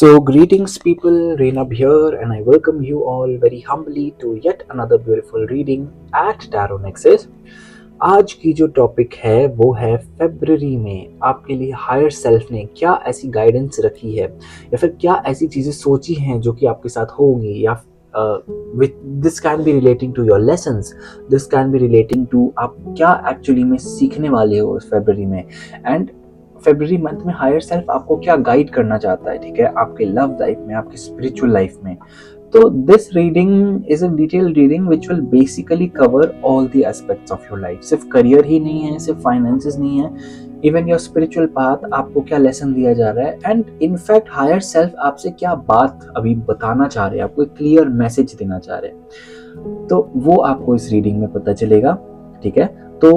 Greetings, people. Reynab here, and I welcome you all very humbly to yet another beautiful reading at Tarot Nexus. आज की जो topic है वो है फरवरी में आपके लिए हायर सेल्फ ने क्या ऐसी गाइडेंस रखी है या फिर क्या ऐसी चीज़ें सोची हैं जो कि आपके साथ होंगी या this can be relating to your lessons, this can be relating to आप क्या एक्चुअली में सीखने वाले हो इस फरवरी में। एंड फरवरी मंथ में हायर सेल्फ आपको क्या गाइड करना चाहता है, ठीक है, आपके लव लाइफ में, आपकी स्पिरिचुअल लाइफ में। तो this reading is a detail reading which will basically cover all the aspects of your life. सिर्फ करियर ही नहीं है, सिर्फ फाइनेंसेस नहीं है, इवन योर स्पिरिचुअल पाथ, आपको क्या लेसन दिया जा रहा है एंड इनफैक्ट हायर सेल्फ आपसे क्या बात अभी बताना चाह रहे हैं, आपको एक क्लियर मैसेज देना चाह रहे हैं, तो वो आपको इस रीडिंग में पता चलेगा, ठीक है। तो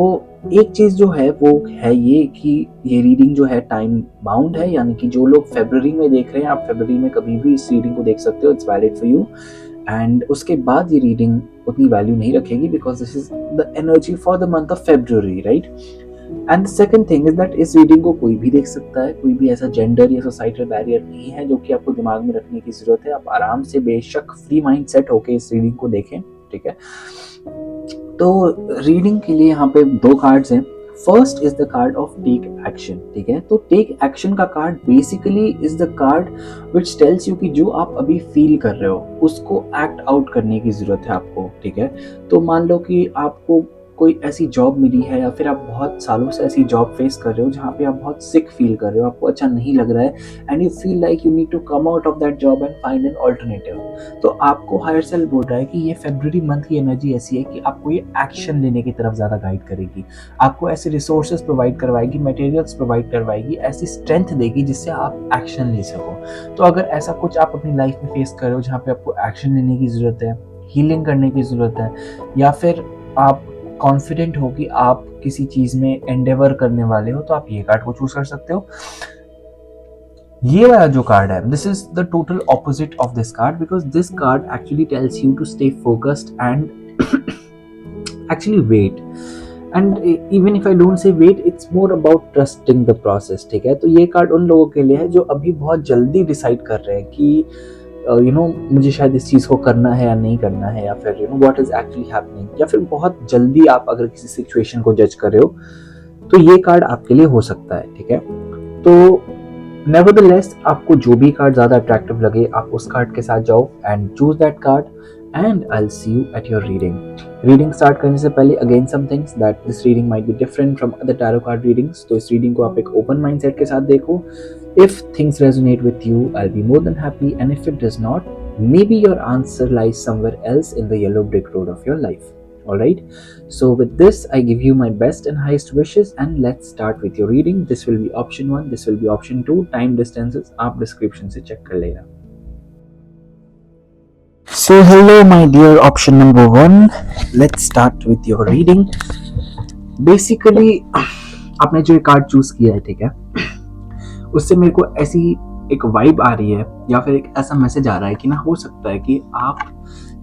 एक चीज जो है वो है ये कि ये रीडिंग जो है टाइम बाउंड है, यानी कि जो लोग फरवरी में देख रहे हैं आप फरवरी में कभी भी इस रीडिंग को देख सकते हो, it's valid for you. And उसके बाद ये रीडिंग उतनी वैल्यू नहीं रखेगी because this is the energy for the month of February, right. And the second thing is that इस रीडिंग को कोई भी देख सकता है, कोई भी ऐसा जेंडर या सोसाइटल बैरियर नहीं है जो कि आपको दिमाग में रखने की जरूरत है। आप आराम से बेशक फ्री माइंड सेट होके इस रीडिंग को देखें, ठीक है। तो रीडिंग के लिए यहाँ पे दो कार्ड्स हैं। First is the card of take action, ठीक है। तो टेक एक्शन का card basically is the card which tells you कि जो आप अभी फील कर रहे हो उसको एक्ट आउट करने की जरूरत है आपको, ठीक है। तो मान लो कि आपको कोई ऐसी जॉब मिली है या फिर आप बहुत सालों से ऐसी जॉब फेस कर रहे हो जहाँ पे आप बहुत सिक फील कर रहे हो, आपको अच्छा नहीं लग रहा है and you feel like you need to come out of that job and find an alternative. तो आपको हायर सेल्फ बोल रहा है कि ये फरवरी मंथ की एनर्जी ऐसी है कि आपको ये एक्शन लेने की तरफ ज़्यादा गाइड करेगी, आपको ऐसे रिसोर्सेज प्रोवाइड करवाएगी, मटेरियल्स प्रोवाइड करवाएगी, ऐसी स्ट्रेंथ देगी जिससे आप एक्शन ले सको। तो अगर ऐसा कुछ आप अपनी लाइफ में फेस कर रहे हो जहाँ पे आपको एक्शन लेने की ज़रूरत है, हीलिंग करने की ज़रूरत है, या फिर आप कॉन्फिडेंट हो कि आप किसी चीज में एंडेवर करने वाले हो, तो आप ये कार्ड को चूज कर सकते हो। ये वाला जो कार्ड है, this is the total opposite of this card because this card actually tells you to stay focused and actually wait. And even if I don't say wait, it's more about trusting the process, ठीक है। तो ये card उन लोगों के लिए है जो अभी बहुत जल्दी डिसाइड कर रहे हैं कि मुझे शायद इस चीज़ को करना है या नहीं करना है, या फिर व्हाट इज एक्चुअली हैपनिंग, या फिर बहुत जल्दी आप अगर किसी सिचुएशन को जज कर रहे हो तो ये कार्ड आपके लिए हो सकता है, ठीक है। तो नेवरदलेस आपको जो भी कार्ड ज़्यादा अट्रैक्टिव लगे आप उस कार्ड के साथ जाओ and choose that card and I will see you at your reading. Reading start करने से पहले again some things that this reading might be different from other tarot card readings. तो इस रीडिंग को आप एक ओपन माइंडसेट के साथ देखो। If things resonate with you, I'll be more than happy, and if it does not, maybe your answer lies somewhere else in the yellow brick road of your life. Alright? So with this, I give you my best and highest wishes, and let's start with your reading. This will be option 1, this will be option 2. Time distances आप description से check कर लेना। So hello my dear option number 1. Let's start with your reading. Basically, आपने जो card choose किया है, ठीक है, उससे मेरे को ऐसी एक वाइब आ रही है या फिर एक ऐसा मैसेज आ रहा है कि ना हो सकता है कि आप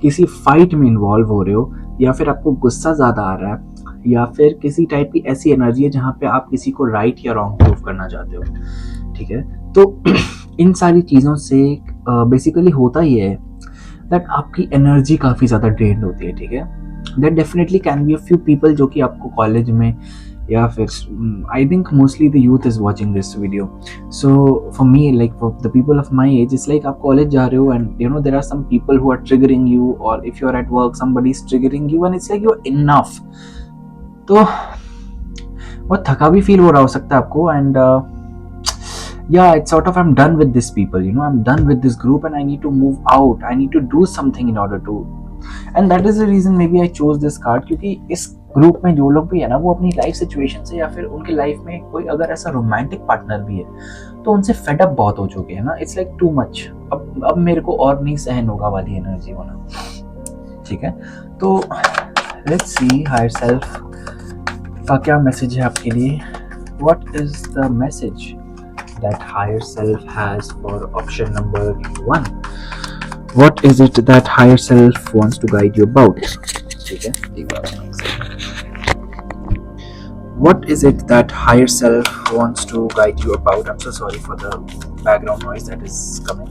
किसी फाइट में इन्वॉल्व हो रहे हो, या फिर आपको गुस्सा ज़्यादा आ रहा है, या फिर किसी टाइप की ऐसी एनर्जी है जहाँ पे आप किसी को राइट या रॉन्ग प्रूव करना चाहते हो, ठीक है। तो इन सारी चीज़ों से बेसिकली होता ही है दैट आपकी एनर्जी काफ़ी ज़्यादा ड्रेन्ड होती है, ठीक है। That definitely can be a few people जो कि आपको कॉलेज में या फिर I think mostly the youth is watching this video. So for me, like for the people of my age, it's like आप कॉलेज जा रहे हो and there are some people who are triggering you, और if you are at work somebody is triggering you and it's like you are enough. तो बहुत थका भी feel हो रहा हो सकता है आपको and yeah, it's sort of I'm done with these people, I'm done with this group and I need to move out, I need to do something in order to, and that is the reason maybe I chose this card, क्योंकि इस group में जो लोग भी है ना वो अपनी लाइफ सिचुएशन से या फिर उनके लाइफ में कोई अगर ऐसा रोमांटिक पार्टनर भी है तो उनसे फेड अप बहुत हो चुके हैं ना, इट्स लाइक टू मच, अब मेरे को और नहीं सहन होगा वाली एनर्जी होना, ठीक है। तो लेट्स सी हायर सेल्फ का क्या मैसेज है आपके लिए। What is the message that higher self has for option number 1? What is it that higher self wants to guide you about? ठीक है, what is it that higher self wants to guide you about? I'm so sorry for the background noise that is coming.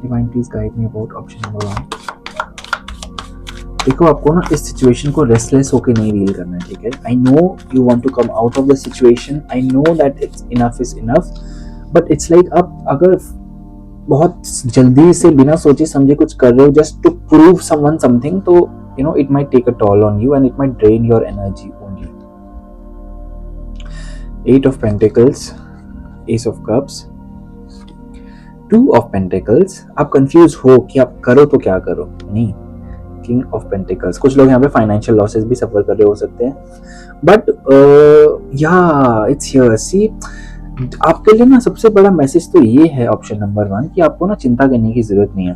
Divine, please guide me about option number 1. देखो आपको ना इस situation को restless होके नहीं deal करना है, ठीक है. I know you want to come out of the situation, I know that it's enough is enough, but it's like आप अगर बहुत जल्दी से बिना सोचे समझे कुछ कर रहे हो just to prove someone something, तो you know it might take a toll on you and it might drain your energy only. 8 of Pentacles, Ace of Cups, 2 of Pentacles. आप कंफ्यूज हो कि आप करो तो क्या करो. नहीं, King of Pentacles. कुछ लोग यहाँ पे फाइनेंशियल लॉसेस भी सफर कर रहे हो सकते हैं, बट इट्स हियर. सी, आपके लिए ना सबसे बड़ा मैसेज तो ये है ऑप्शन नंबर 1 कि आपको ना चिंता करने की जरूरत नहीं है.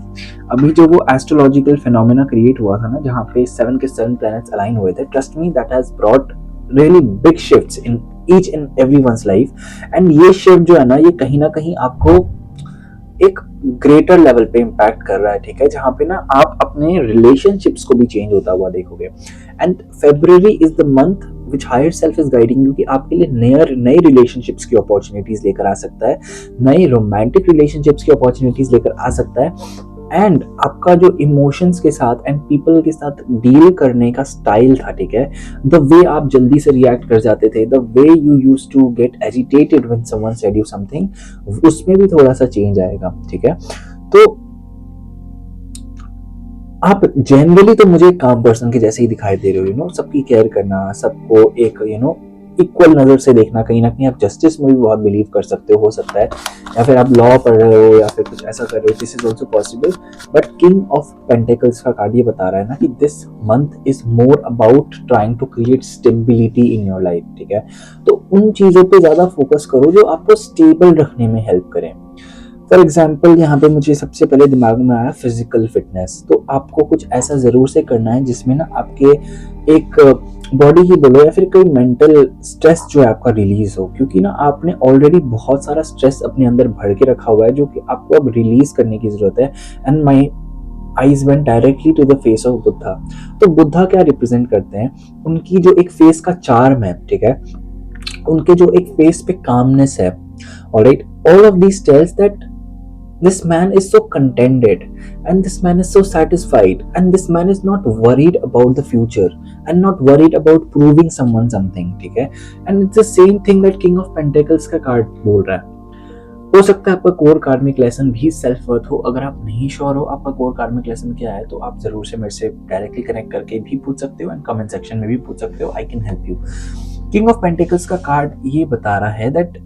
अभी जो वो एस्ट्रोलॉजिकल फिनोमेना क्रिएट हुआ था ना, जहाँ पे 7 के 7 प्लैनेट्स अलाइन हुए थे, trust me that has brought really big shifts in each and everyone's life. And ये शिफ्ट जो है ना, ये कहीं ना कहीं आपको एक ग्रेटर लेवल पे इम्पैक्ट कर रहा है, ठीक है, जहाँ पे ना आप अपने रिलेशनशिप्स को भी चेंज होता हुआ देखोगे. And February is the month which higher self is guiding you कि आपके लिए नए रिलेशनशिप्स की अपॉर्चुनिटीज लेकर आ सकता है, नए रोमांटिक रिलेशनशिप्स की अपॉर्चुनिटीज लेकर आ सकता है. एंड आपका जो इमोशंस के साथ एंड पीपल के साथ डील करने का स्टाइल था, ठीक है, द वे आप जल्दी से रिएक्ट कर जाते थे, the way you used to get agitated when someone said you something, उसमें भी थोड़ा सा चेंज आएगा, ठीक है. तो आप जनरली तो मुझे काम पर्सन के जैसे ही दिखाई दे रहे हो, यू नो, सबकी केयर करना, सबको एक यू नो इक्वल नजर से देखना. कहीं ना कहीं आप जस्टिस में भी बहुत बिलीव कर सकते हो सकता है, या फिर आप लॉ पढ़ रहे हो या फिर कुछ ऐसा कर रहे हो, this is also possible. But king of pentacles का कार्ड ये बता रहा है ना कि this month is more about trying to create stability in your life, ठीक है. तो उन चीजों पे ज्यादा फोकस करो जो आपको स्टेबल रखने में हेल्प करें. फॉर एग्जाम्पल, यहाँ पे मुझे सबसे पहले दिमाग में आया फिजिकल फिटनेस. तो आपको कुछ ऐसा जरूर से करना है जिसमें ना आपके एक बॉडी ही बोलो या फिर कोई मेंटल स्ट्रेस जो है आपका रिलीज हो, क्योंकि ना आपने ऑलरेडी बहुत सारा स्ट्रेस अपने अंदर भर के रखा हुआ है जो कि आपको अब रिलीज करने की जरूरत है. And my eyes went directly to the face of Buddha. तो बुद्धा क्या रिप्रेजेंट करते हैं? उनकी जो एक फेस का चार्म है, ठीक है, उनके जो एक फेस पे कामनेस है. Alright, all of these tells that this man is so contented and this man is so satisfied and this man is not worried about the future and not worried about proving someone something, ठीक है. and it's the same thing that king of pentacles का card बोल रहा है. हो सकता है आपका कोर कार्मिक लेसन भी सेल्फ वर्थ हो. अगर आप नहीं श्योर हो आपका कोर कार्मिक लेसन क्या है, तो आप जरूर से मेरे से डायरेक्टली कनेक्ट करके भी पूछ सकते हो एंड कमेंट सेक्शन में भी पूछ सकते हो. I can help you. King of pentacles का कार्ड ये बता रहा है दैट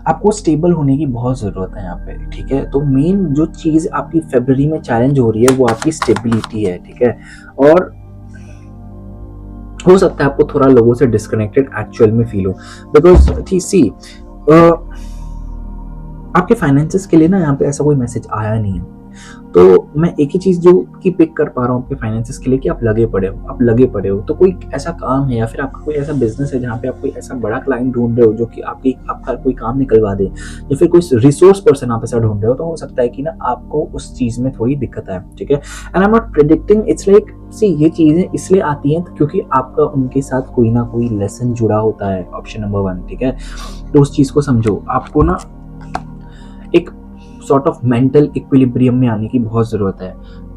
आपको स्टेबल होने की बहुत जरूरत है यहाँ पे, ठीक है. तो मेन जो चीज आपकी फरवरी में चैलेंज हो रही है वो आपकी स्टेबिलिटी है, ठीक है. और हो सकता है आपको थोड़ा लोगों से डिस्कनेक्टेड एक्चुअल में फील हो, बिकॉज सी आपके फाइनेंसेस के लिए ना यहाँ पे ऐसा कोई मैसेज आया नहीं है. तो मैं एक ही चीज जो कि पिक कर पा रहा हूँ आपके फाइनेंसेस के लिए कि आप लगे पड़े हो. तो कोई ऐसा काम है या फिर आपका कोई ऐसा बिजनेस है जहाँ पे आप कोई ऐसा बड़ा क्लाइंट ढूंढ रहे हो जो कि आपका कोई काम निकलवा दे, या फिर कोई रिसोर्स पर्सन आप ऐसा ढूंढ रहे हो, तो हो सकता है कि ना आपको उस चीज में थोड़ी दिक्कत आए, ठीक है. And I am not predicting, it's like see ये चीजें इसलिए आती हैं क्योंकि आपका उनके साथ कोई ना कोई लेसन जुड़ा होता है. ऑप्शन नंबर 1, ठीक है. तो उस चीज को समझो. आपको ना एक सॉर्ट ऑफ मेंटल इक्विलिब्रियम में आने की बहुत जरूरत है.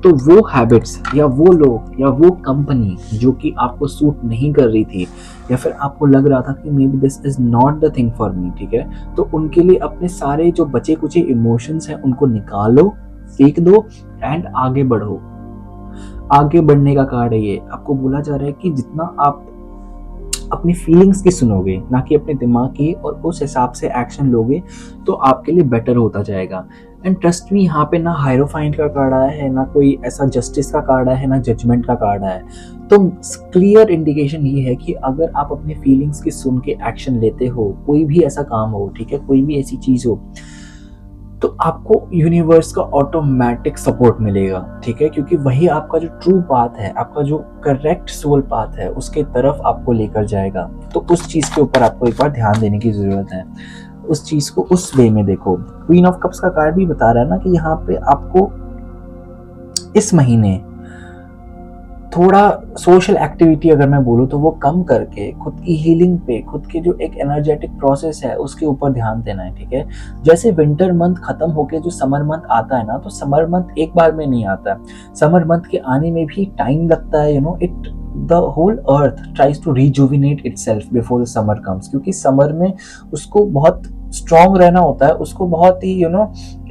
तो वो हैबिट्स या वो लोग या वो कंपनी जो कि आपको सूट नहीं कर रही थी, या फिर आपको लग रहा था कि may be this is not the thing for me, ठीक है, तो उनके लिए अपने सारे जो बचे कुचे इमोशंस हैं उनको निकालो, फेंक दो एंड आगे बढ़ो. आगे बढ़ने का कार्ड है ये. आपको बोला जा रहा है कि जितना आप अपनी फीलिंग्स की सुनोगे, ना कि अपने दिमाग की, और उस हिसाब से एक्शन लोगे, तो आपके लिए बेटर होता जाएगा. एंड ट्रस्ट मी, यहाँ पे ना हायरोफाइंट का कार्ड आया है, ना कोई ऐसा जस्टिस का कार्ड आया है, ना जजमेंट का कार्ड आया है. तो क्लियर इंडिकेशन ये है कि अगर आप अपने फीलिंग्स की सुन के एक्शन लेते हो, कोई भी ऐसा काम हो, ठीक है, कोई भी ऐसी चीज हो, तो आपको यूनिवर्स का ऑटोमेटिक सपोर्ट मिलेगा, ठीक है, क्योंकि वही आपका जो ट्रू पाथ है, आपका जो करेक्ट सोल पाथ है, उसके तरफ आपको लेकर जाएगा. तो उस चीज के ऊपर आपको एक बार ध्यान देने की जरूरत है. उस चीज को उस वे में देखो. क्वीन ऑफ कप्स का कार्ड भी बता रहा है ना कि यहाँ पे आपको इस महीने थोड़ा सोशल एक्टिविटी अगर मैं बोलूँ तो वो कम करके खुद की हीलिंग पे, खुद के जो एक एनर्जेटिक प्रोसेस है उसके ऊपर ध्यान देना है, ठीक है। जैसे विंटर मंथ खत्म होके जो समर मंथ आता है ना, तो समर मंथ एक बार में नहीं आता है, समर मंथ के आने में भी टाइम लगता है, it the whole earth tries to rejuvenate itself before the summer comes, क्योंकि समर में उसको बहुत स्ट्रांग रहना होता है, उसको बहुत ही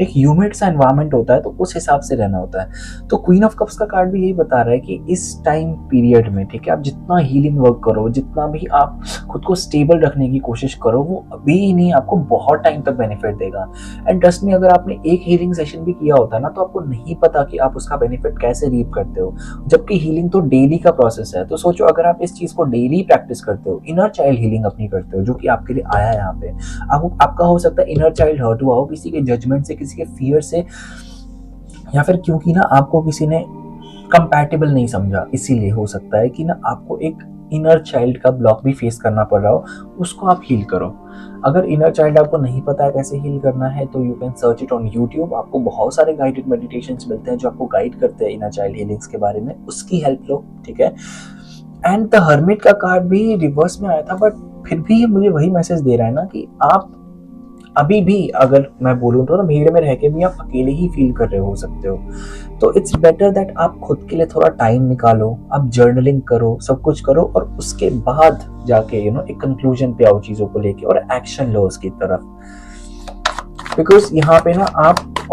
एक ह्यूमिड सा एनवायरनमेंट होता है, तो उस हिसाब से रहना होता है। तो क्वीन ऑफ कप्स का कार्ड भी यही बता रहा है कि इस टाइम पीरियड में, ठीक है, आप जितना हीलिंग वर्क करो, जितना भी आप खुद को स्टेबल रखने की कोशिश करो, वो अभी ही नहीं, आपको बहुत टाइम तक बेनिफिट देगा। एंड ट्रस्ट में, अगर आपने एक हीलिंग सेशन भी किया होता है ना, तो आपको नहीं पता कि आप उसका बेनिफिट कैसे रीप करते हो, जबकि हीलिंग तो डेली का प्रोसेस है। तो सोचो, अगर आप इस चीज को डेली प्रैक्टिस करते हो, इनर चाइल्ड हीलिंग अपनी करते हो, जो कि आपके लिए आया है यहाँ पे, आपका हो सकता है इनर चाइल्ड हर्ट हुआ हो किसी के जजमेंट से, किसी के फियर से, या फिर क्योंकि ना आपको किसी ने कंपैटिबल नहीं समझा, इसीलिए हो सकता है कि ना आपको एक इनर चाइल्ड का ब्लॉक भी फेस करना पड़ रहा हो, उसको आप हील करो। अगर इनर चाइल्ड आपको नहीं पता है कैसे हील करना है, तो you can search it on YouTube. आपको बहुत सारे गाइडेड मेडिटेशंस मिलते हैं जो आपको गाइड करते हैं इनर चाइल्ड हीलिंग्स के बारे में, उसकी हेल्प लो, ठीक है। एंड द हर्मिट का कार्ड भी रिवर्स में आया था, बट फिर भी मुझे वही मैसेज दे रहा है ना कि आप अभी भी, अगर मैं बोलूँ तो ना, भीड़ में रह के भी आप अकेले ही फील कर रहे हो सकते हो। तो इट्स बेटर दैट आप खुद के लिए थोड़ा टाइम निकालो, आप जर्नलिंग करो, सब कुछ करो, और उसके बाद जाके एक कंक्लूजन पे आओ चीजों को लेके, और एक्शन लो उसकी तरफ। बिकॉज यहाँ पे ना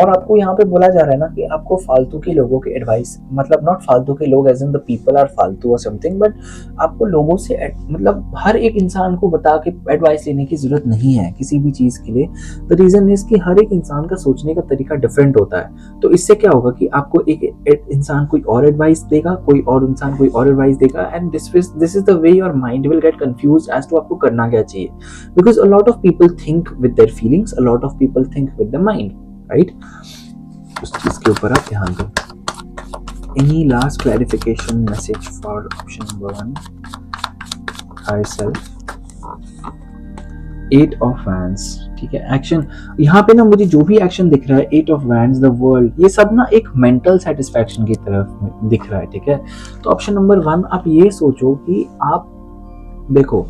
आपको यहाँ पे बोला जा रहा है ना कि आपको फालतू के लोगों के एडवाइस, मतलब नॉट फालतू के लोग as in the people are फालतू और समथिंग, बट आपको लोगों से मतलब हर एक इंसान को बता के एडवाइस लेने की जरूरत नहीं है किसी भी चीज के लिए। द रीजन इज कि हर एक इंसान का सोचने का तरीका डिफरेंट होता है। तो इससे क्या होगा कि आपको एक इंसान कोई और एडवाइस देगा, कोई और इंसान कोई और एडवाइस देगा, and this is the way your mind will get confused as to आपको करना क्या चाहिए। Because a lot of people think with their feelings, a lot of people think with the mind, right. उस चीज के ऊपर आप ध्यान दो। Any last clarification message for option number 1? Higher self. 8 of Wands, ठीक है। एक्शन यहाँ पे ना मुझे जो भी एक्शन दिख रहा है, 8 of Wands, द वर्ल्ड, ये सब ना एक मेंटल सेटिस्फैक्शन की तरफ दिख रहा है, ठीक है। तो ऑप्शन नंबर 1, आप ये सोचो कि आप देखो,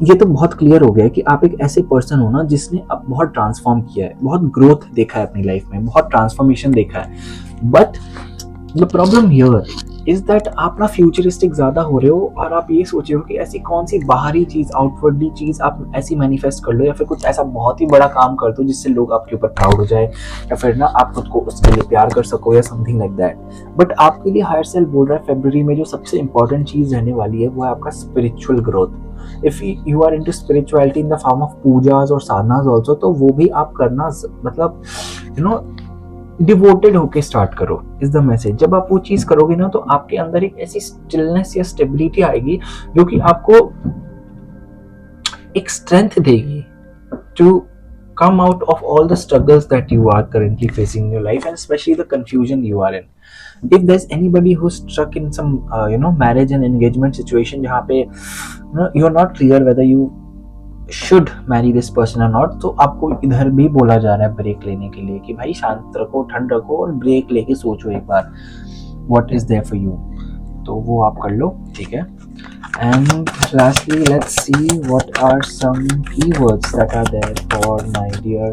ये तो बहुत क्लियर हो गया है कि आप एक ऐसे पर्सन हो ना जिसने अब बहुत ट्रांसफॉर्म किया है, बहुत ग्रोथ देखा है अपनी लाइफ में, बहुत ट्रांसफॉर्मेशन देखा है। But the problem here is that आप ना फ्यूचरिस्टिक ज्यादा हो रहे हो, और आप ये सोच रहे हो कि ऐसी कौन सी बाहरी चीज, आउटवर्डली चीज आप ऐसी मैनिफेस्ट कर लो, या फिर कुछ ऐसा बहुत ही बड़ा काम कर दो जिससे लोग आपके ऊपर प्राउड हो जाए, या फिर ना आप खुद को उसके लिए प्यार कर सको, या समथिंग लाइक दैट। बट आपके लिए हायर सेल्फ बोल रहा है फरवरी में जो सबसे इंपॉर्टेंट चीज रहने वाली है वो है आपका spiritual growth. If you are into spirituality in the form of pujas और साधनास आल्सो, तो वो भी आप करना, मतलब डिवोटेड होके स्टार्ट करो, इज द मैसेज। जब आप वो चीज करोगे ना, तो आपके अंदर एक ऐसी स्टिलनेस या स्टेबिलिटी आएगी जो कि आपको एक स्ट्रेंथ देगी to come out of all the struggles that you are currently facing in your life, and especially the confusion you are in. If there's anybody who's stuck in some marriage and engagement situation जहाँ पे you're not clear whether you should marry this person or not, तो आपको इधर भी बोला जा रहा है ब्रेक लेने के लिए कि भाई शांत रखो, ठंड रखो, और ब्रेक लेके सोचो एक बार what is there for you। तो वो आप कर लो, ठीक है। And lastly, let's see what are some keywords that are there for my dear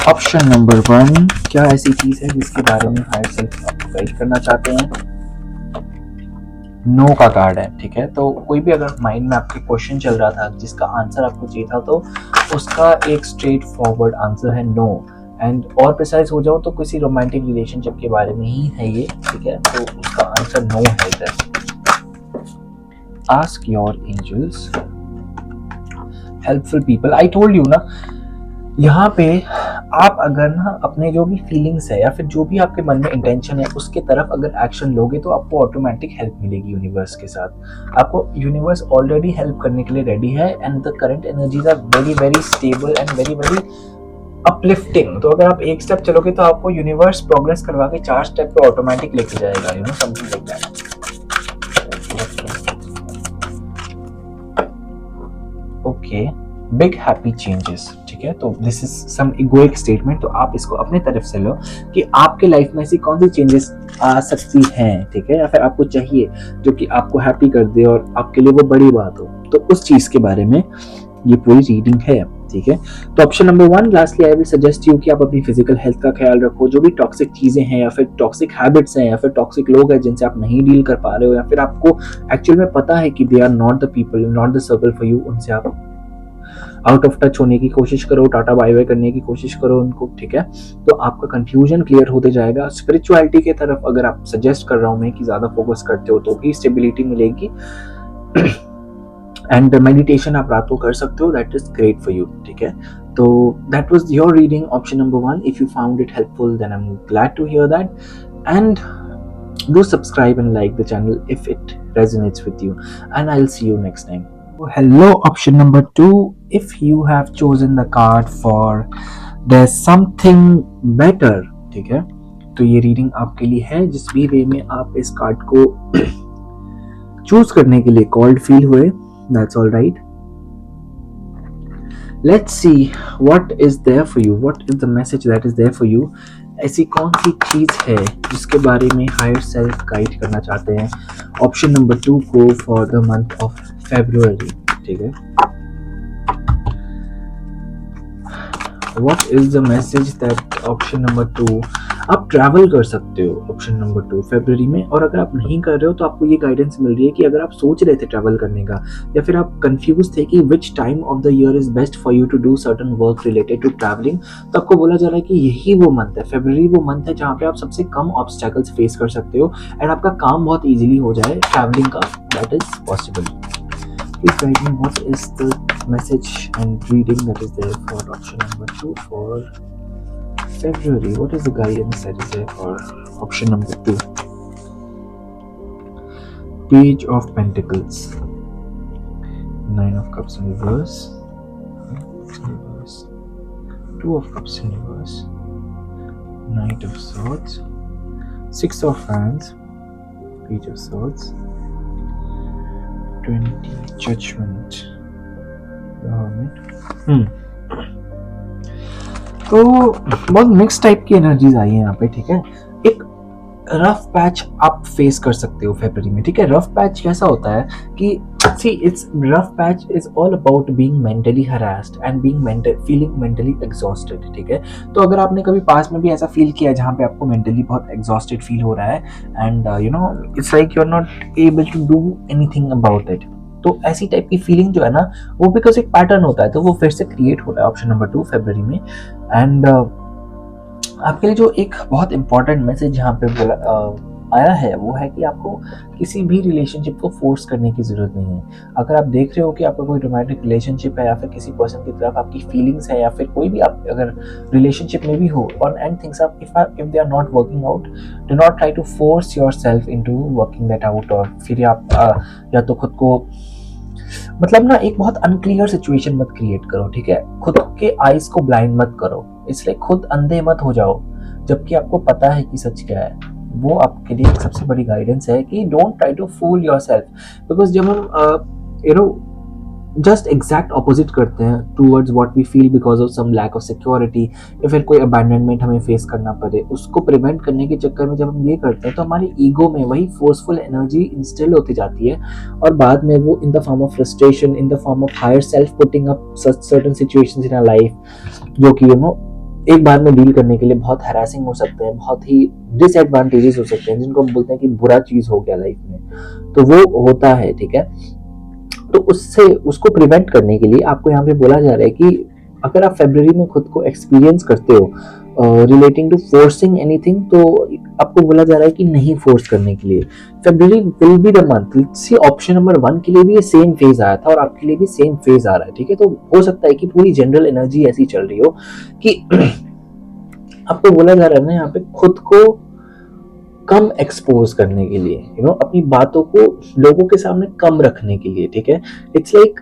option number 1। क्या ऐसी चीज है जिसके बारे में हायर सेल्फ आपको गाइड करना चाहते हैं? नो का कार्ड है, ठीक है। तो कोई भी अगर माइंड में आपके क्वेश्चन चल रहा था जिसका आंसर आपको चाहिए था, तो उसका एक स्ट्रेट फॉरवर्ड आंसर है नो। एंड और प्रिसाइज हो जाओ तो किसी रोमांटिक रिलेशनशिप के बारे में ही है ये, ठीक है। तो उसका आंसर नो है इधर। Ask your angels, helpful people। I told you ना, यहाँ पे आप अगर ना अपने जो भी फीलिंग्स है या फिर जो भी आपके मन में इंटेंशन है उसके तरफ अगर एक्शन लोगे, तो आपको ऑटोमेटिक हेल्प मिलेगी यूनिवर्स के साथ। आपको यूनिवर्स ऑलरेडी हेल्प करने के लिए रेडी है, and the current energies are very very stable and very very uplifting. तो अगर आप एक स्टेप चलोगे तो आपको यूनिवर्स प्रोग्रेस करवा के 4 स्टेप पे ऑटोमेटिक लेके जाएगा, something like that. Okay, big happy changes, ठीक ठीक है। तो दिस इज सम इगोइक स्टेटमेंट, तो आप इसको अपने तरफ से लो कि आपके लाइफ में ऐसी कौन सी चेंजेस आ सकती हैं, ठीक है, या फिर आपको चाहिए जो कि आपको हैप्पी कर दे और आपके लिए वो बड़ी बात हो, तो उस चीज के बारे में ये पूरी रीडिंग है, ठीक है। तो option number 1, lastly I will suggest you कि आप अपनी फिजिकल हेल्थ का ख्याल रखो। जो भी टॉक्सिक चीजें हैं या फिर टॉक्सिक हैबिट्स हैं या फिर टॉक्सिक लोग हैं जिनसे आप नहीं डील कर पा रहे हो, या फिर आपको एक्चुअल में पता है कि they are not the people, not the circle for you, उनसे आप आउट ऑफ टच होने की कोशिश करो, टाटा बाय बाय करने की कोशिश करो उनको, ठीक है। तो आपका कंफ्यूजन क्लियर होते जाएगा। स्पिरिचुअलिटी की तरफ अगर आप सजेस्ट कर रहा हूं मैं कि ज्यादा फोकस करते हो तो भी स्टेबिलिटी मिलेगी। एंड मेडिटेशन आप रात को कर सकते हो, that is great for you, ठीक है। तो that was your reading option number 1। If you found it helpful then I am glad to hear that, and do subscribe and like the channel if it resonates with you, and I'll see you next time. Hello, option number 2. If you have chosen the card for there's something better, ठीक है, तो ये reading आपके लिए है। जिस भी वे में आप इस कार्ड को चूज करने के लिए कॉल्ड फील हुए, that's all right. Let's see what is there for you, what is the message that is there for you. ऐसी कौन सी चीज है जिसके बारे में हायर सेल्फ गाइड करना चाहते हैं। ऑप्शन नंबर 2 को for the month of February, ठीक है। What is the message that option number 2, आप ट्रैवल कर सकते हो ऑप्शन नंबर 2 फरवरी में, और अगर आप नहीं कर रहे हो तो आपको ये गाइडेंस मिल रही है कि अगर आप सोच रहे थे ट्रैवल करने का, या फिर आप कंफ्यूज थे कि which time of the year is best for you to do certain work related to travelling, तो आपको बोला जा रहा है कि यही वो मंथ है, फरवरी वो मंथ है जहाँ पे आप सबसे कम ऑब्स्टेकल्स फेस कर सकते हो एंड आपका काम बहुत ईजिली हो जाए ट्रैवलिंग का, that is possible. Please guide me, what is the message and reading that is there for option number 2 for February? What is the guidance that is there for option number 2? Page of Pentacles, 9 of Cups in reverse, 2 of Cups in reverse, Knight of Swords, 6 of Wands, Page of Swords, 20 Judgment, the Hermit. तो बहुत mix type की energies आई है यहाँ पे, ठीक है। एक rough patch आप फेस कर सकते हो फरवरी में, ठीक है। रफ पैच कैसा होता है कि see it's rough patch is all about being mentally harassed and feeling mentally exhausted, ठीक है। तो अगर आपने कभी पास में भी ऐसा फील किया जहाँ पे आपको मेंटली बहुत एग्जॉस्टेड फील हो रहा है and you know it's like you are not able to do anything about it, तो ऐसी टाइप की फीलिंग जो है ना वो बिकॉज एक पैटर्न होता है तो वो फिर से क्रिएट हो रहा है ऑप्शन नंबर 2 फरवरी में। एंड आपके लिए जो एक बहुत इंपॉर्टेंट मैसेज यहाँ पे आया है वो है कि आपको किसी भी रिलेशनशिप को फोर्स करने की जरूरत नहीं है। अगर आप देख रहे हो कि आपका कोई रोमांटिक रिलेशनशिप है या फिर किसी पर्सन की तरफ आपकी फीलिंग्स है या फिर कोई भी आप अगर रिलेशनशिप में भी हो और एंड थिंग्स आप if they are not working out, do not try to force yourself into working that out, और फिर आप या तो खुद को मतलब ना एक बहुत अनक्लियर सिचुएशन मत क्रिएट करो, ठीक है। खुद के आईज को ब्लाइंड मत करो, इसलिए खुद अंधे मत हो जाओ जबकि आपको पता है कि सच क्या है। वो आपके लिए एक सबसे बड़ी गाइडेंस है कि don't try to fool yourself, because जब हम you know just exact opposite करते हैं towards what we feel because of some lack of security या फिर कोई अबैंडनमेंट हमें फेस करना पड़े, उसको प्रिवेंट करने के चक्कर में जब हम ये करते हैं तो हमारी ईगो में वही फोर्सफुल एनर्जी इंस्टिल होती जाती है और बाद में वो in the form of frustration, in the form of higher self putting up certain situations in our life जो कि यू नो एक बार में डील करने के लिए बहुत हैरेसिंग हो सकते हैं, बहुत ही डिसएडवांटेजेस हो सकते हैं जिनको हम बोलते हैं कि बुरा चीज हो गया लाइफ में, तो वो होता है, ठीक है। तो उससे उसको प्रिवेंट करने के लिए आपको यहाँ पे बोला जा रहा है कि अगर आप फरवरी में खुद को एक्सपीरियंस करते हो रिलेटिंग टू फोर्सिंग एनीथिंग, तो आपको बोला जा रहा है कि नहीं फोर्स करने के लिए। February will be the month, see option number 1 के लिए भी ये सेम फेज आया था और आपके लिए भी सेम फेज आ रहा है, ठीक है। तो हो सकता है कि पूरी जनरल एनर्जी ऐसी चल रही हो कि आपको बोला जा रहा है ना यहाँ पे खुद को कम एक्सपोज करने के लिए, यू नो अपनी बातों को लोगों के सामने कम रखने के लिए, ठीक है। इट्स लाइक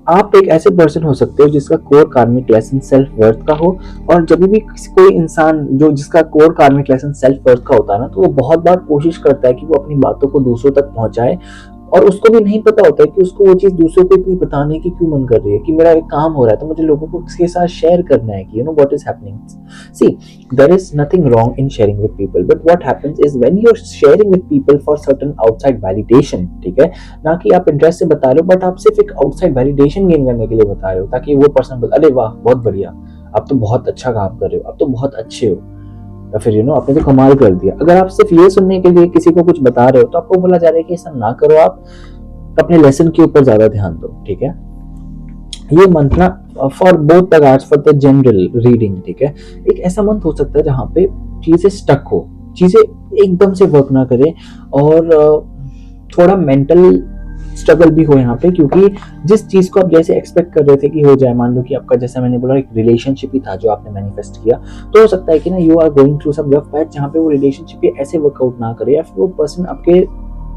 आप एक ऐसे पर्सन हो सकते हो जिसका कोर कार्मिक लेसन सेल्फ वर्थ का हो, और जब भी कोई इंसान जो जिसका कोर कार्मिक लेसन सेल्फ वर्थ का होता है ना, तो वो बहुत बार कोशिश करता है कि वो अपनी बातों को दूसरों तक पहुंचाए और उसको भी नहीं पता होता है कि उसको वो चीज दूसरों को इतनी बताने की क्यों मन कर रही है, कि मेरा एक काम हो रहा है तो मुझे लोगों को उसके साथ शेयर करना है कि you know what is happening. See, there is nothing wrong in sharing with people, but what happens is when you're sharing with people for certain outside validation, ठीक है, ना कि आप इंटरेस्ट से बता रहे हो, बट आप सिर्फ एक आउटसाइड वैलिडेशन गेन करने के लिए बता रहे हो, ताकि वो पर्सन बोले अरे वाह बहुत बढ़िया, आप तो बहुत अच्छा काम कर रहे हो, आप तो बहुत अच्छे हो, या फिर यू नो आपने तो कमाल कर दिया. अगर आप सिर्फ ये सुनने के लिए किसी को कुछ बता रहे हो तो आपको बोला जा रहा है कि ऐसा ना करो, आप अपने लेसन के ऊपर ज्यादा ध्यान दो. ठीक है, ये मंथना for both the guards for the general reading. ठीक है, एक ऐसा मंथ हो सकता है जहाँ पे चीजें स्टक हो, चीजें एकदम से वर्क ना करे, और थोड़ा मेंटल स्ट्रगल भी हो यहाँ पे, क्योंकि जिस चीज को आप जैसे एक्सपेक्ट कर रहे थे कि हो जाए, मान लो कि आपका जैसा मैंने बोला एक रिलेशनशिप ही था जो आपने मैनिफेस्ट किया, तो हो सकता है कि ना you are going through some rough patch जहाँ पे वो रिलेशनशिप ऐसे वर्कआउट ना करे, या फिर वो पर्सन आपके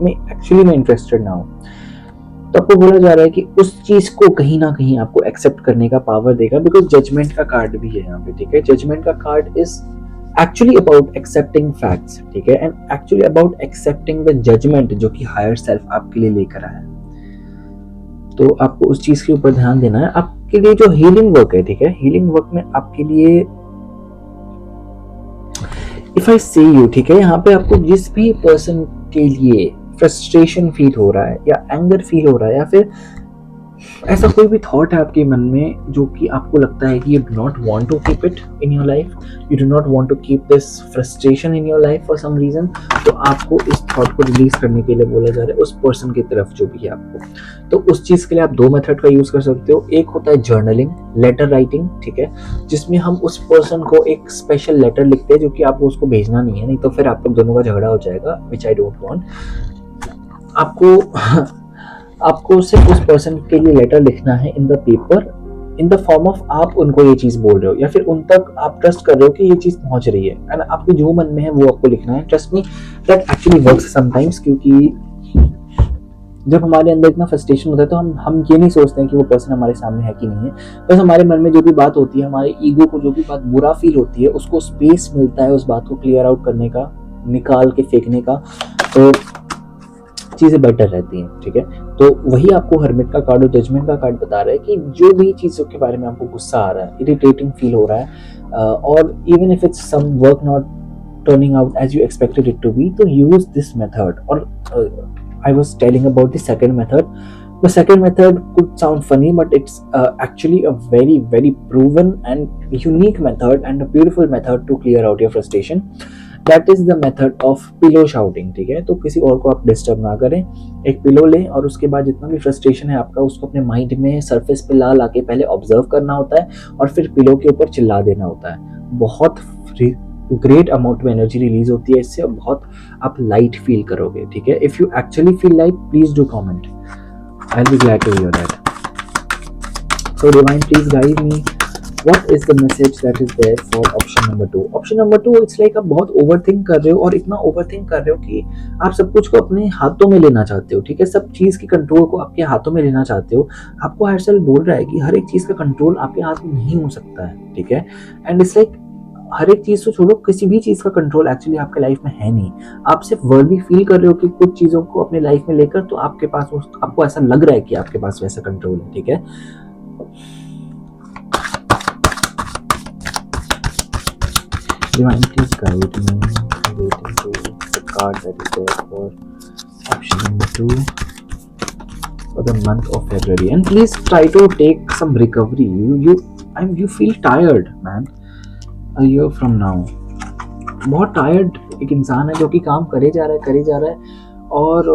में एक्चुअली में इंटरेस्टेड ना हो. तो आपको बोला जा रहा है कि उस चीज को कहीं ना कहीं आपको एक्सेप्ट करने का पावर देगा, बिकॉज जजमेंट का कार्ड भी है यहाँ पे. ठीक है, जजमेंट का card is actually about accepting facts. ठीक है, and actually about accepting the judgement जो कि हायर सेल्फ आपके लिए लेकर आया है. तो आपको उस चीज के ऊपर ध्यान देना है. आपके लिए जो हीलिंग वर्क है, ठीक है, हीलिंग वर्क में आपके लिए इफ आई से यू, ठीक है, यहाँ पे आपको जिस भी पर्सन के लिए फ्रस्ट्रेशन फील हो रहा है या एंगर फील हो रहा है, या फिर ऐसा कोई भी थॉट है आपके मन में जो कि आपको लगता है कि you do not want to keep it in your life, you do not want to keep this frustration in your life for some reason, तो आपको इस थॉट को रिलीज करने के लिए बोला जा रहा है उस पर्सन की तरफ जो भी है आपको. तो उस चीज के लिए आप दो मेथड का यूज कर सकते हो. एक होता है जर्नलिंग, लेटर राइटिंग. ठीक है, जिसमें हम उस पर्सन को एक स्पेशल लेटर लिखते हैं जो कि आपको उसको भेजना नहीं है, नहीं तो फिर आप लोग दोनों का झगड़ा हो जाएगा, विच आई डोंट वांट. आपको सिर्फ उस पर्सन के लिए लेटर लिखना है in the paper, in the form of आप उनको ये चीज बोल रहे हो, या फिर उन तक आप ट्रस्ट कर रहे हो कि ये चीज पहुंच रही है, एंड आपके जो मन में है वो आपको लिखना है. Trust me, that actually works sometimes, क्योंकि जब हमारे अंदर इतना फ्रस्ट्रेशन होता है तो हम ये नहीं सोचते हैं कि वो पर्सन हमारे सामने है कि नहीं है, बस हमारे मन में जो भी बात होती है, हमारे ईगो को जो भी बात बुरा फील होती है, उसको स्पेस मिलता है उस बात को क्लियर आउट करने का, निकाल के फेंकने का, तो चीजें बेटर रहती हैं. ठीक है, तो वही आपको हर्मिट का कार्ड और जजमेंट का कार्ड बता रहा है कि जो भी चीजों के बारे में आपको गुस्सा आ रहा है, इरिटेटिंग फील हो रहा है, और even if it's some work not turning out as you expected it to be, तो यूज दिस मेथड. और I was telling about the second method. The second method could sound funny, but it's actually a very, very proven and unique method and a beautiful method to clear out your frustration. That is the method of pillow shouting. ठीक है, तो किसी और को आप disturb ना करें, एक पिलो लें और उसके बाद जितना भी फ्रस्ट्रेशन है आपका उसको अपने माइंड में सरफेस पे ला ला के पहले ऑब्जर्व करना होता है, और फिर पिलो के ऊपर चिल्ला देना होता है. बहुत ग्रेट अमाउंट में एनर्जी रिलीज होती है इससे, और बहुत आप लाइट फील करोगे. ठीक है, if you actually feel light, please do comment, I will be glad to hear that. So divine, please guide me, what is the message that is there for option number 2. Option number 2, it's like आप बहुत overthink कर रहे हो, और इतना overthink कर रहे हो कि आप सब कुछ को अपने हाथों में लेना चाहते हो. ठीक है, सब चीज की कंट्रोल को आपके हाथों में लेना चाहते हो. आपको हर सेल बोल रहा है कि हर एक चीज का कंट्रोल आपके हाथ में नहीं हो सकता है. ठीक है, एंड इट्स लाइक हर एक चीज को छोड़ो, किसी भी चीज का कंट्रोल एक्चुअली आपके लाइफ में है नहीं. आप सिर्फ वर्दी फील कर रहे हो कि कुछ चीजों को अपने लाइफ में लेकर, तो आपके पास आपको ऐसा लग रहा है कि आपके पास वैसा कंट्रोल है. ठीक है, Divine, please guide me relating to the card that is there for option number 2 for the month of February, and please try to take some recovery. You feel tired, man. A year from now, बहुत tired एक इंसान है जो कि काम करे जा रहा है और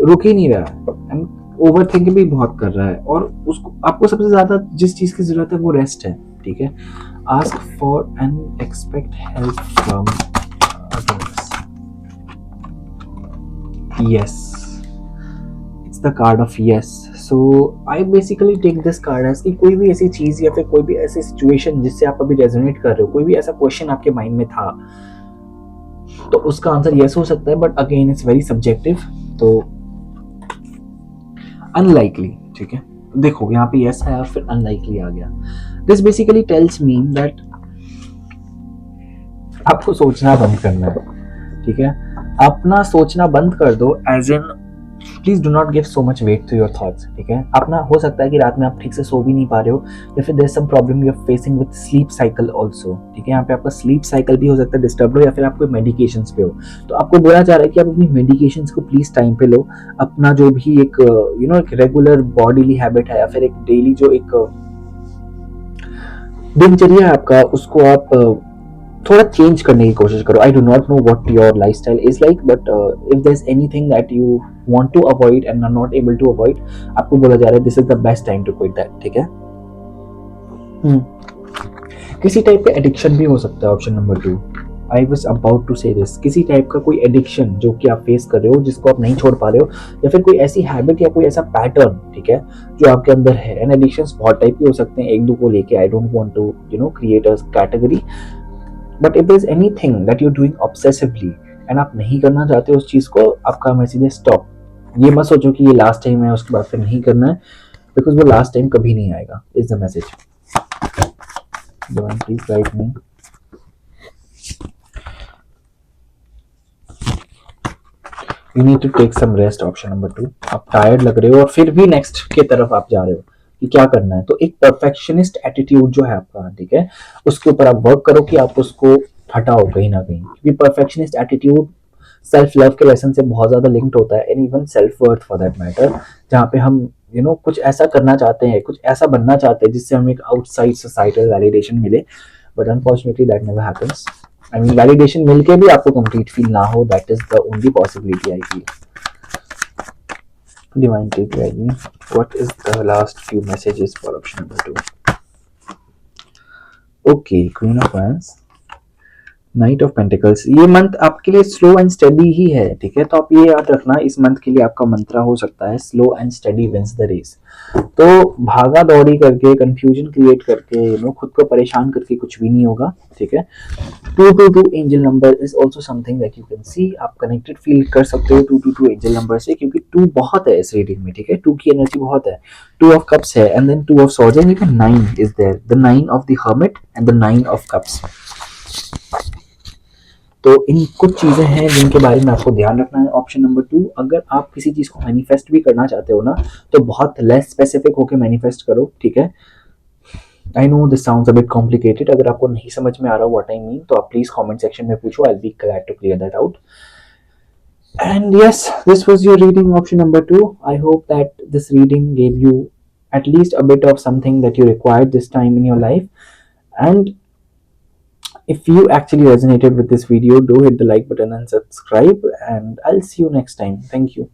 रुक ही नहीं रहा है, एंड ओवर थिंक भी बहुत कर रहा है, और उसको आपको सबसे ज्यादा जिस चीज की जरूरत है वो रेस्ट है. ठीक है, ask for and expect help from others. Yes, it's the card of yes. So I basically take this card as कि कोई भी ऐसी चीज या फिर कोई भी ऐसी सिचुएशन जिससे आप अभी रेजोनेट कर रहे हो, कोई भी ऐसा क्वेश्चन आपके माइंड में था, तो उसका आंसर yes हो सकता है, but again it's very subjective, तो अनलाइकली. ठीक है, देखो यहाँ पे yes है और फिर अनलाइकली आ गया. This basically tells me that आपको सोचना बंद करना है. ठीक है, अपना सोचना बंद कर दो, as in please do not give so much weight to your thoughts, ठीक है। अपना हो सकता है कि रात में आप ठीक से सो भी नहीं पा रहे हो, या फिर there some problem you are facing with sleep cycle also, ठीक है। यहाँ पे आपका स्लीप साइकिल भी हो सकता है डिस्टर्ब हो, या फिर आप कोई मेडिकेशन पे हो। तो आपको बोला जा रहा है कि आप अपनी मेडिकेशन को प्लीज टाइम पे लो। अपना जो भी एक एक रेगुलर बॉडीली हैबिट है, या फिर एक डेली जो एक दिनचर्या है आपका, उसको आप थोड़ा चेंज करने की कोशिश करो। I do not know what your lifestyle is like, but if there is anything that you want to avoid and are not able to avoid, आपको बोला जा रहा है this is the best time to quit that, ठीक है। हम्म। किसी type का addiction भी हो सकता है, option number 2। I was about to say this, किसी टाइप का कोई एडिक्शन जो कि आप फेस कर रहे हो, जिसको आप नहीं छोड़ पा रहे हो, या फिर कोई ऐसी हैबिट या कोई ऐसा पैटर्न, ठीक है, जो आपके अंदर है। एंड एडिक्शंस बहुत टाइप के हो सकते हैं, एक दो को लेके I don't want to create a category, but if there is anything that you are doing obsessively and आप नहीं करना चाहते उस चीज को, आपका मैसेज है स्टॉप। ये मत सोचो कि ये लास्ट टाइम है, उसके बाद फिर नहीं करना है, बिकॉज वो लास्ट टाइम कभी नहीं आएगा, is the message. Please write me. You need to take some rest, option number 2। आप टायर्ड लग रहे हो और फिर भी नेक्स्ट की तरफ आप जा रहे हो कि क्या करना है। तो एक परफेक्शनिस्ट एटीट्यूड जो है आपका, ठीक है, उसके ऊपर आप वर्क करो कि आप उसको हटाओ कहीं ना कहीं, क्योंकि परफेक्शनिस्ट एटीट्यूड सेल्फ लव के लेसन से बहुत ज्यादा लिंक्ड होता है, and even self worth for that matter, जहाँ पे हम कुछ ऐसा करना चाहते हैं, कुछ ऐसा बनना चाहते हैं जिससे हमें एक आउटसाइड सोसाइटल वैलिडेशन मिले, but unfortunately that never happens. I mean validation मिलके भी आपको कंप्लीट फील ना हो, that is the only possibility I feel. Divine take guide me. What is the last few messages for option number 2? Okay, Queen of Wands, night of pentacles. ये month आपके लिए slow and study ही है, ठीक है। तो आप ये याद रखना, इस मंथ के लिए आपका मंत्रा हो सकता है slow and steady wins the race. तो भागा दौड़ी करके, कंफ्यूजन क्रिएट करके, खुद को परेशान करके कुछ भी नहीं होगा, ठीक है। 222 angel number is also something that you can see. आप कनेक्टेड फील कर सकते हो 222 एंजल नंबर से, क्योंकि 2 बहुत है इस रीडिंग में, ठीक है। 2 की एनर्जी बहुत है। 2 ऑफ कप्स है, and then 2 of swords, and even 9 is there, the 9 of the hermit and the 9 of cups. तो इन कुछ चीजें हैं जिनके बारे में आपको ध्यान रखना है। ऑप्शन नंबर 2, अगर आप किसी चीज को मैनिफेस्ट भी करना चाहते हो ना, तो बहुत लेस स्पेसिफिक होकर मैनिफेस्ट करो, ठीक है। I no this sounds a bit complicated, अगर आपको नहीं समझ में आ रहा व्हाट आई मीन, तो आप प्लीज कमेंट सेक्शन में पूछो, I will be glad to clear that out. And yes, this was your reading, option number 2. I hope that this reading gave you at least a bit of something that you required this time in your life. And if you actually resonated with this video, do hit the like button and subscribe, and I'll see you next time. Thank you.